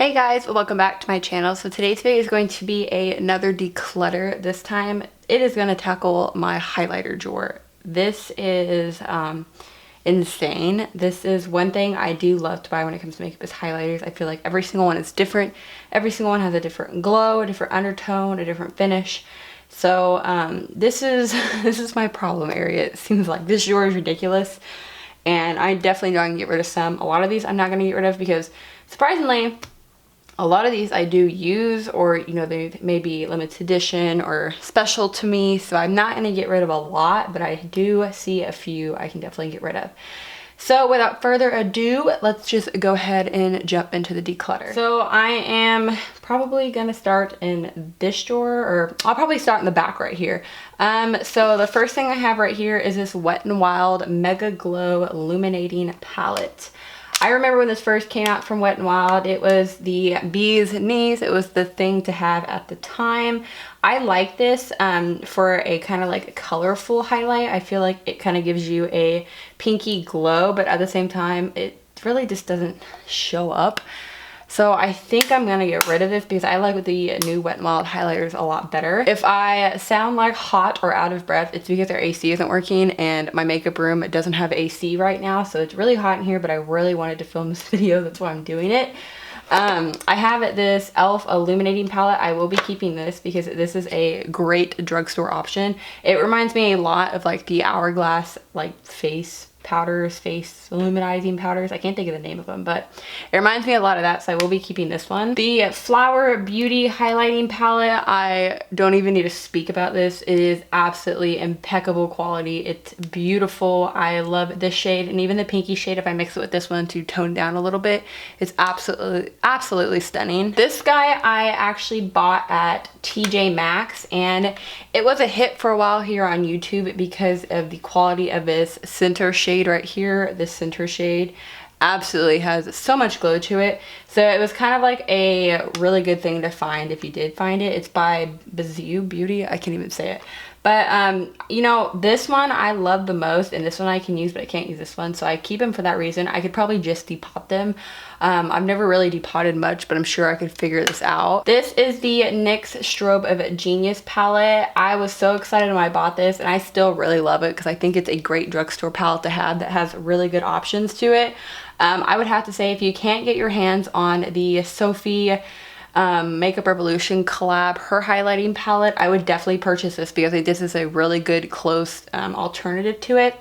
Hey guys, welcome back to my channel. So today's video is going to be another declutter. This time it is going to tackle my highlighter drawer. This is insane. This is one thing I do love to buy when it comes to makeup is highlighters. I feel like every single one is different. Every single one has a different glow, a different undertone, a different finish. So this is my problem area. It seems like this drawer is ridiculous. And I definitely know I can get rid of some. A lot of these I'm not going to get rid of because surprisingly, a lot of these I do use, or you know, they may be limited edition or special to me, so I'm not going to get rid of a lot, but I do see a few I can definitely get rid of. So without further ado, let's just go ahead and jump into the declutter. So I am probably going to start in this drawer, or I'll probably start in the back right here. So the first thing I have right here is this Wet n Wild Mega Glow Illuminating Palette. I remember when this first came out from Wet n Wild, it was the bee's knees. It was the thing to have at the time. I like this for a kind of like colorful highlight. I feel like it kind of gives you a pinky glow, but at the same time, it really just doesn't show up. So I think I'm gonna get rid of this because I like the new Wet n Wild highlighters a lot better. If I sound like hot or out of breath, it's because their AC isn't working and my makeup room doesn't have AC right now. So it's really hot in here, but I really wanted to film this video. That's why I'm doing it. I have this e.l.f. illuminating palette. I will be keeping this because this is a great drugstore option. It reminds me a lot of like the Hourglass like face powders, face illuminizing powders. I can't think of the name of them, but it reminds me a lot of that, so I will be keeping this one. The Flower Beauty highlighting palette, I don't even need to speak about this. It is absolutely impeccable quality. It's beautiful. I love this shade, and even the pinky shade, if I mix it with this one to tone down a little bit, it's absolutely stunning. This guy I actually bought at TJ Maxx, and it was a hit for a while here on YouTube because of the quality of this center shade right here. This center shade absolutely has so much glow to it. So it was kind of like a really good thing to find if you did find it. It's by Bazoo Beauty. I can't even say it. But, you know, this one I love the most, and this one I can use, but I can't use this one. So I keep them for that reason. I could probably just depot them. I've never really depotted much, but I'm sure I could figure this out. This is the NYX Strobe of Genius palette. I was so excited when I bought this, and I still really love it because I think it's a great drugstore palette to have that has really good options to it. I would have to say if you can't get your hands on the Sophie Makeup Revolution collab, her highlighting palette, I would definitely purchase this because this is a really good close alternative to it.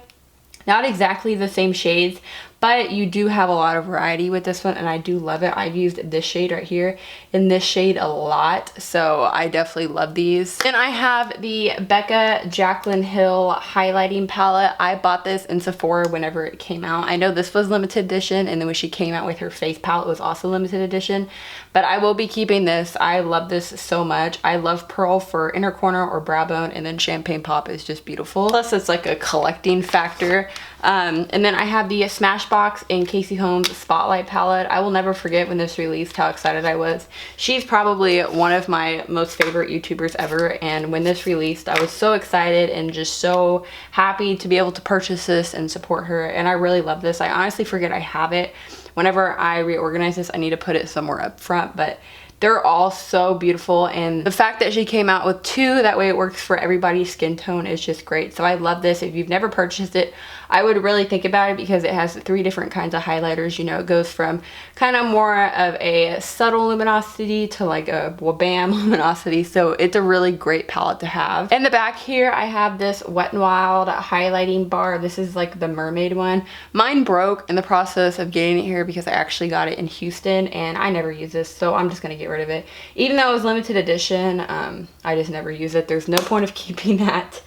Not exactly the same shades, but you do have a lot of variety with this one, and I do love it. I've used this shade right here and this shade a lot, so I definitely love these. Then I have the Becca Jaclyn Hill highlighting palette. I bought this in Sephora whenever it came out. I know this was limited edition, and then when she came out with her face palette, it was also limited edition, but I will be keeping this. I love this so much. I love Pearl for inner corner or brow bone, and then Champagne Pop is just beautiful. Plus it's like a collecting factor. And then I have the Smashbox and Casey Holmes Spotlight palette. I will never forget when this released how excited I was. She's probably one of my most favorite YouTubers ever, and when this released I was so excited and just so happy to be able to purchase this and support her, and I really love this. I honestly forget I have it. Whenever I reorganize this, I need to put it somewhere up front, but they're all so beautiful, and the fact that she came out with two, that way it works for everybody's skin tone, is just great. So I love this. If you've never purchased it, I would really think about it because it has 3 different kinds of highlighters. You know, it goes from kind of more of a subtle luminosity to like a wabam luminosity. So it's a really great palette to have. In the back here, I have this Wet n Wild highlighting bar. This is like the mermaid one. Mine broke in the process of getting it here because I actually got it in Houston, and I never use this, so I'm just gonna get rid of it. Even though it was limited edition, I just never use it. There's no point of keeping that.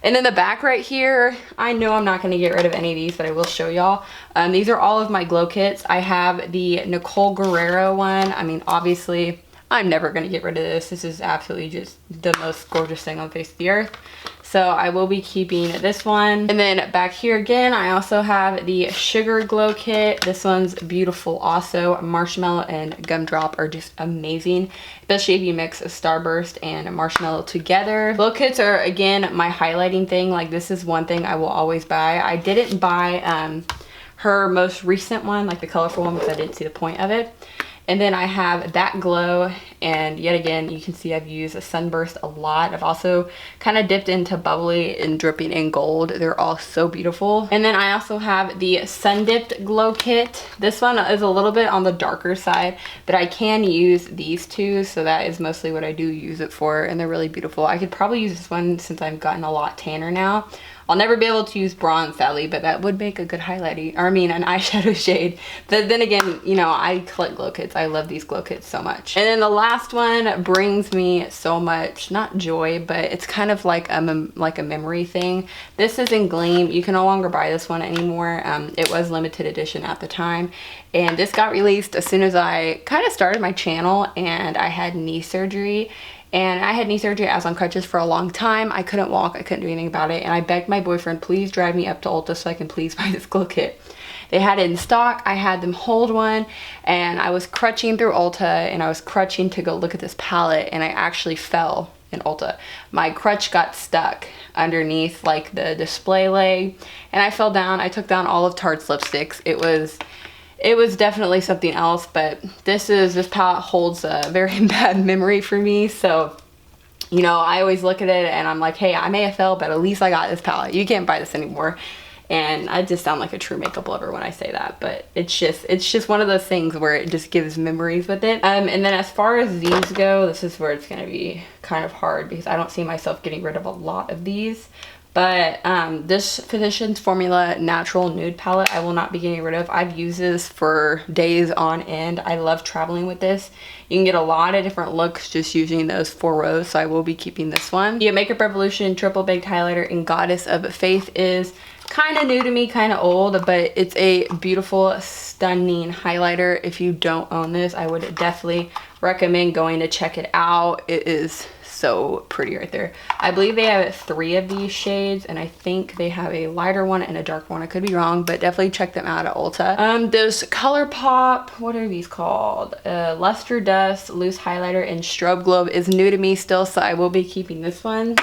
And in the back right here, I know I'm not going to get rid of any of these, but I will show y'all. These are all of my glow kits. I have the Nicole Guerrero one. I mean, obviously, I'm never going to get rid of this. This is absolutely just the most gorgeous thing on the face of the earth. So I will be keeping this one. And then back here again, I also have the Sugar Glow Kit. This one's beautiful also. Marshmallow and Gumdrop are just amazing, especially if you mix a Starburst and marshmallow together. Glow kits are, again, my highlighting thing. Like, this is one thing I will always buy. I didn't buy her most recent one, like the colorful one, because I didn't see the point of it. And then I have That Glow, and yet again, you can see I've used a Sunburst a lot. I've also kind of dipped into Bubbly and Dripping in Gold. They're all so beautiful. And then I also have the Sun Dipped Glow Kit. This one is a little bit on the darker side, but I can use these two, so that is mostly what I do use it for, and they're really beautiful. I could probably use this one since I've gotten a lot tanner now. I'll never be able to use bronze, sadly, but that would make a good highlighting, or I mean an eyeshadow shade. But then again, you know, I collect glow kits. I love these glow kits so much. And then the last one brings me so much, not joy, but it's kind of like a memory thing. This is in Gleam. You can no longer buy this one anymore. It was limited edition at the time. And this got released as soon as I kind of started my channel, and I had knee surgery. And I had knee surgery. I was on crutches for a long time. I couldn't walk. I couldn't do anything about it. And I begged my boyfriend, please drive me up to Ulta so I can please buy this glow kit. They had it in stock. I had them hold one, and I was crutching through Ulta, and I was crutching to go look at this palette, and I actually fell in Ulta. My crutch got stuck underneath like the display leg, and I fell down. I took down all of Tarte's lipsticks. It was definitely something else, but this palette holds a very bad memory for me. So, you know, I always look at it and I'm like, hey, I may have fell, but at least I got this palette. You can't buy this anymore. And I just sound like a true makeup lover when I say that, but it's just one of those things where it just gives memories with it. And then as far as these go, this is where it's gonna be kind of hard because I don't see myself getting rid of a lot of these. But this Physicians Formula Natural Nude Palette I will not be getting rid of. I've used this for days on end. I love traveling with this. You can get a lot of different looks just using those 4 rows, so I will be keeping this one. The Makeup Revolution Triple Baked Highlighter in Goddess of Faith is kind of new to me, kind of old, but it's a beautiful, stunning highlighter. If you don't own this, I would definitely recommend going to check it out. It is so pretty right there. I believe they have 3 of these shades, and I think they have a lighter one and a dark one. I could be wrong, but definitely check them out at Ulta. This ColourPop, what are these called? Luster Dust Loose Highlighter in Strobe Globe is new to me still, so I will be keeping this one.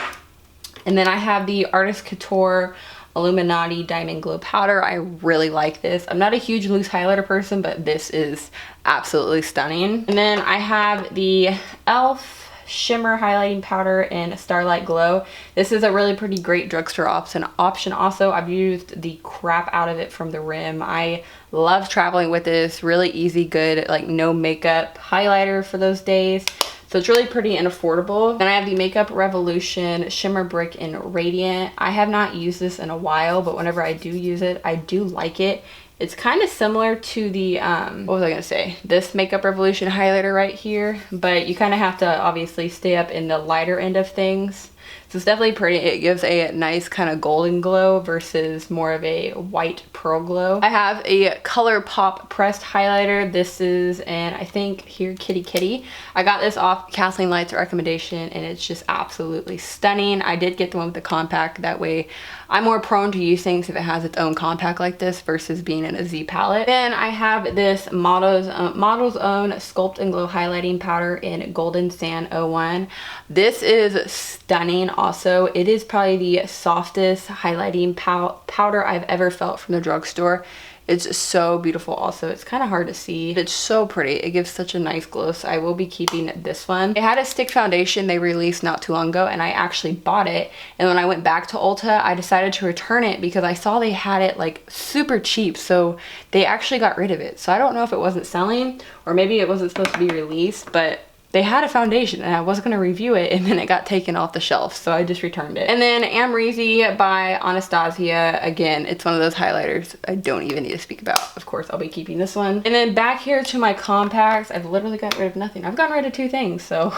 And then I have the Artist Couture Illuminati Diamond Glow Powder. I really like this. I'm not a huge loose highlighter person, but this is absolutely stunning. And then I have the e.l.f. Shimmer Highlighting Powder in Starlight Glow. This is a really pretty great drugstore option also. I've used the crap out of it from the rim. I love traveling with this. Really easy, good, like no makeup highlighter for those days. So it's really pretty and affordable. Then I have the Makeup Revolution Shimmer Brick in Radiant. I have not used this in a while, but whenever I do use it, I do like it. It's kind of similar to the, what was I gonna say? This Makeup Revolution highlighter right here, but you kind of have to obviously stay up in the lighter end of things. So it's definitely pretty. It gives a nice kind of golden glow versus more of a white pearl glow. I have a ColourPop pressed highlighter. This is, and I think here, Kitty Kitty. I got this off Kathleen Light's recommendation, and it's just absolutely stunning. I did get the one with the compact. That way I'm more prone to use things if it has its own compact like this versus being in a Z palette. Then I have this Model's Own Sculpt and Glow Highlighting Powder in Golden Sand 01. This is stunning also. It is probably the softest highlighting powder I've ever felt from the drugstore. It's so beautiful also. It's kind of hard to see. It's so pretty. It gives such a nice glow, so I will be keeping this one. They had a stick foundation they released not too long ago, and I actually bought it. And when I went back to Ulta, I decided to return it because I saw they had it like super cheap, so they actually got rid of it. So I don't know if it wasn't selling or maybe it wasn't supposed to be released, but they had a foundation and I was going to review it, and then it got taken off the shelf, so I just returned it. And then Amrezy by Anastasia. Again, it's one of those highlighters I don't even need to speak about. Of course, I'll be keeping this one. And then back here to my compacts, I've literally gotten rid of nothing. I've gotten rid of 2 things, so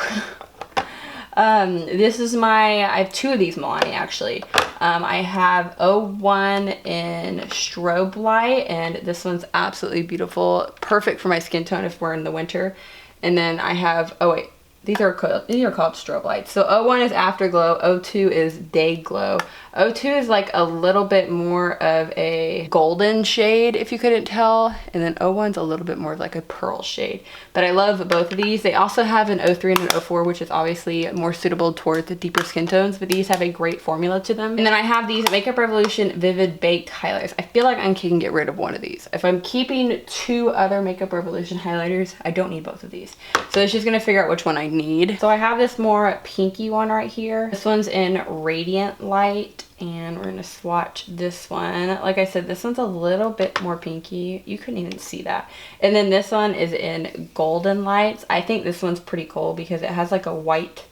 this is I have 2 of these Milani actually. I have 01 in Strobe Light, and this one's absolutely beautiful. Perfect for my skin tone if we're in the winter. And then I have, oh wait, these are called strobe lights. So O1 is Afterglow, O2 is Day Glow. O2 is like a little bit more of a golden shade, if you couldn't tell, and then O1's a little bit more of like a pearl shade. But I love both of these. They also have an O3 and an O4, which is obviously more suitable towards the deeper skin tones, but these have a great formula to them. And then I have these Makeup Revolution Vivid Baked highlighters. I feel like I can get rid of one of these. If I'm keeping 2 other Makeup Revolution highlighters, I don't need both of these. So it's just gonna figure out which one I need. So I have this more pinky one right here. This one's in Radiant Light, and we're gonna swatch this one. Like I said, this one's a little bit more pinky. You couldn't even see that. And then this one is in Golden Lights. I think this one's pretty cool because it has like a white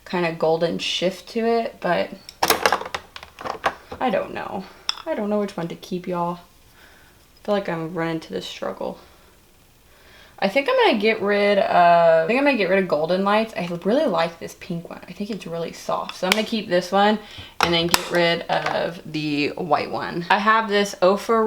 kind of golden shift to it, but I don't know. I don't know which one to keep, y'all. I feel like I'm running into this struggle. I think I'm gonna get rid of Golden Lights. I really like this pink one. I think it's really soft. So I'm gonna keep this one and then get rid of the white one. I have this Ophir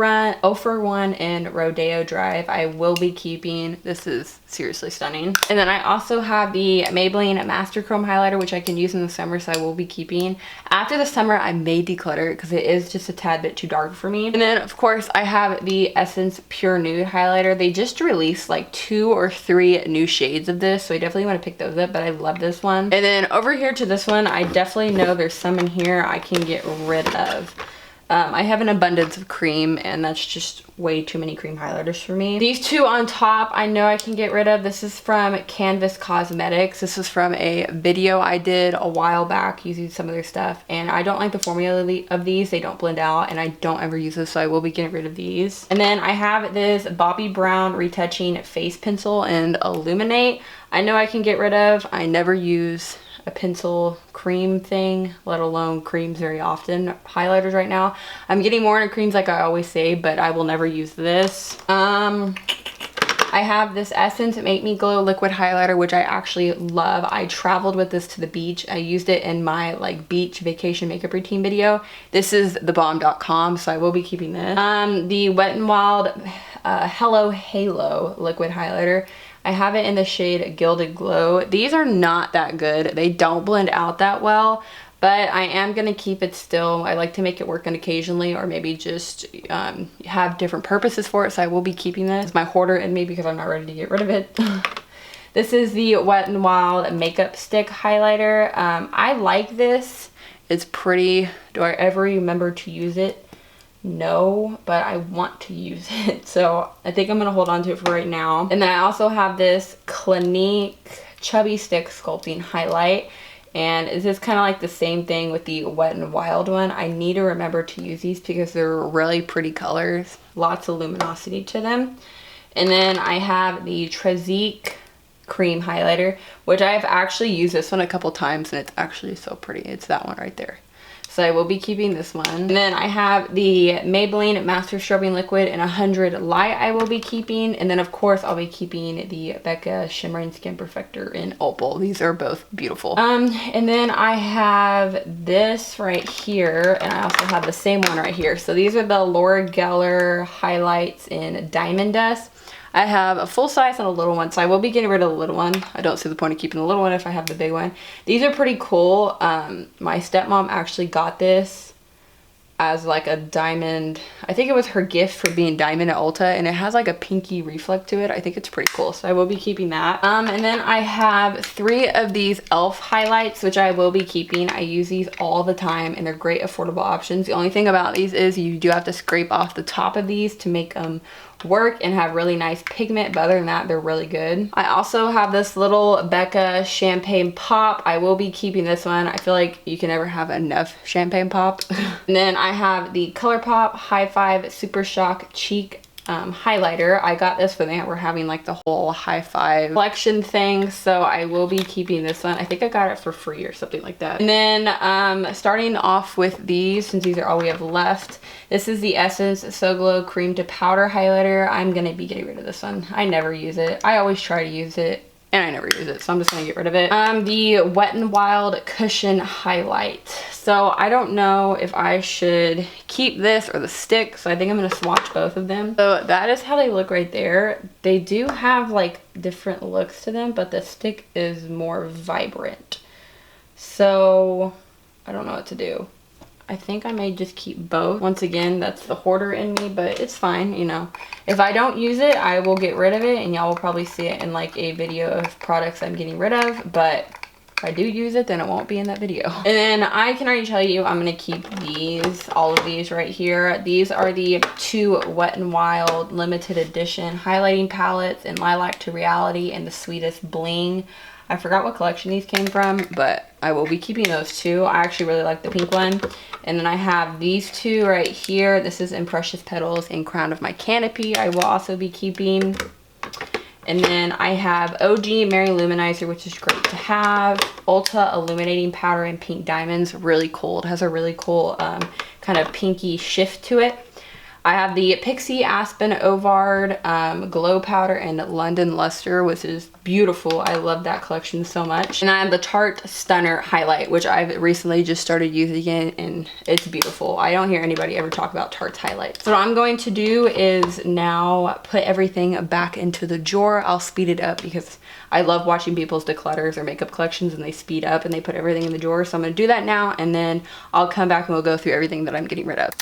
one in Rodeo Drive. I will be keeping. This is seriously stunning. And then I also have the Maybelline Master Chrome highlighter, which I can use in the summer, so I will be keeping. After the summer, I may declutter it because it is just a tad bit too dark for me. And then of course I have the Essence Pure Nude highlighter. They just released like 2 or 3 new shades of this, so I definitely want to pick those up, but I love this one. And then over here to this one, I definitely know there's some in here I can get rid of. I have an abundance of cream, and that's just way too many cream highlighters for me. These 2 on top, I know I can get rid of. This is from Canvas Cosmetics. This is from a video I did a while back using some of their stuff, and I don't like the formula of these. They don't blend out, and I don't ever use this, so I will be getting rid of these. And then I have this Bobbi Brown Retouching Face Pencil and Illuminate. I know I can get rid of. I never use a pencil cream thing, let alone creams very often. Highlighters right now, I'm getting more into creams like I always say, but I will never use this. I have this Essence Make Me Glow liquid highlighter, which I actually love. I traveled with this to the beach. I used it in my like beach vacation makeup routine video. This is thebomb.com, so I will be keeping this. The Wet n Wild Hello Halo liquid highlighter. I have it in the shade Gilded Glow. These are not that good. They don't blend out that well, but I am gonna keep it still. I like to make it work on occasionally, or maybe just have different purposes for it, so I will be keeping this. It's my hoarder in me because I'm not ready to get rid of it. This is the Wet n Wild Makeup Stick highlighter. I like this. It's pretty. Do I ever remember to use it? No, but I want to use it, so I think I'm gonna hold on to it for right now. And then I also have this Clinique Chubby Stick Sculpting Highlight, and this is kind of like the same thing with the Wet n Wild one. I need to remember to use these because they're really pretty colors, lots of luminosity to them. And then I have the Trezique Cream Highlighter, which I've actually used this one a couple times, and it's actually so pretty. It's that one right there. So I will be keeping this one. And then I have the Maybelline Master Strobing Liquid in 100 Light I will be keeping. And then of course I'll be keeping the Becca Shimmering Skin Perfector in Opal. These are both beautiful. And then I have this right here, and I also have the same one right here. So these are the Laura Geller highlights in Diamond Dust. I have a full size and a little one, so I will be getting rid of the little one. I don't see the point of keeping the little one if I have the big one. These are pretty cool. My stepmom actually got this as like a diamond. I think it was her gift for being diamond at Ulta, and it has like a pinky reflect to it. I think it's pretty cool, so I will be keeping that. And then I have 3 of these e.l.f. highlights, which I will be keeping. I use these all the time, and they're great affordable options. The only thing about these is you do have to scrape off the top of these to make them work and have really nice pigment, but other than that, they're really good. I also have this little Becca Champagne Pop. I will be keeping this one. I feel like you can never have enough Champagne Pop. And then I have the ColourPop High Five Super Shock Cheek highlighter. I got this when they were having like the whole High Five collection thing, so I will be keeping this one. I think I got it for free or something like that. And then starting off with these, since these are all we have left, this is the Essence So Glow Cream to Powder highlighter. I'm gonna be getting rid of this one. I never use it. I always try to use it. and I never use it, so I'm just gonna get rid of it. The Wet n Wild Cushion Highlight. So I don't know if I should keep this or the stick, so I think I'm gonna swatch both of them. So that is how they look right there. They do have like different looks to them, but the stick is more vibrant. So I don't know what to do. I think I may just keep both. Once again, that's the hoarder in me, but it's fine, you know. If I don't use it, I will get rid of it, and y'all will probably see it in like a video of products I'm getting rid of, but if I do use it, then it won't be in that video. And then I can already tell you I'm gonna keep these, all of these right here. These are the 2 Wet n Wild limited edition highlighting palettes in Lilac to Reality and the Sweetest Bling. I forgot what collection these came from, but I will be keeping those 2. I actually really like the pink one. And then I have these 2 right here. This is in Precious Petals and Crown of My Canopy. I will also be keeping. And then I have OG Mary Luminizer, which is great to have. Ulta Illuminating Powder in Pink Diamonds. Really cool. It has a really cool kind of pinky shift to it. I have the Pixie Aspen Ovard Glow Powder and London Luster, which is beautiful. I love that collection so much. And I have the Tarte Stunner Highlight, which I've recently just started using again, and it's beautiful. I don't hear anybody ever talk about Tarte's highlights. So what I'm going to do is now put everything back into the drawer. I'll speed it up because I love watching people's declutters or makeup collections, and they speed up and they put everything in the drawer. So I'm going to do that now, and then I'll come back and we'll go through everything that I'm getting rid of.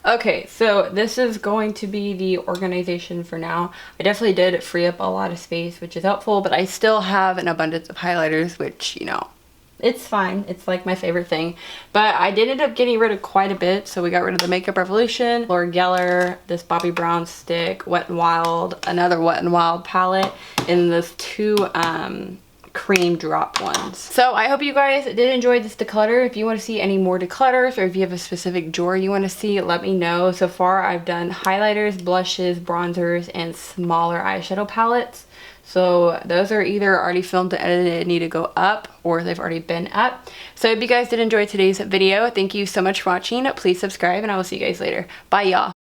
Okay, so this is going to be the organization for now. I definitely did free up a lot of space, which is helpful, but I still have an abundance of highlighters, which, you know, it's fine. It's like my favorite thing. But I did end up getting rid of quite a bit. So we got rid of the Makeup Revolution, Laura Geller, this Bobbi Brown stick, Wet n Wild, another Wet n Wild palette, and this 2 cream drop ones. So I hope you guys did enjoy this declutter. If you want to see any more declutters, or if you have a specific drawer you want to see, let me know. So far I've done highlighters, blushes, bronzers, and smaller eyeshadow palettes. So those are either already filmed and edited and need to go up, or they've already been up. So if you guys did enjoy today's video, thank you so much for watching. Please subscribe, and I will see you guys later. Bye, y'all.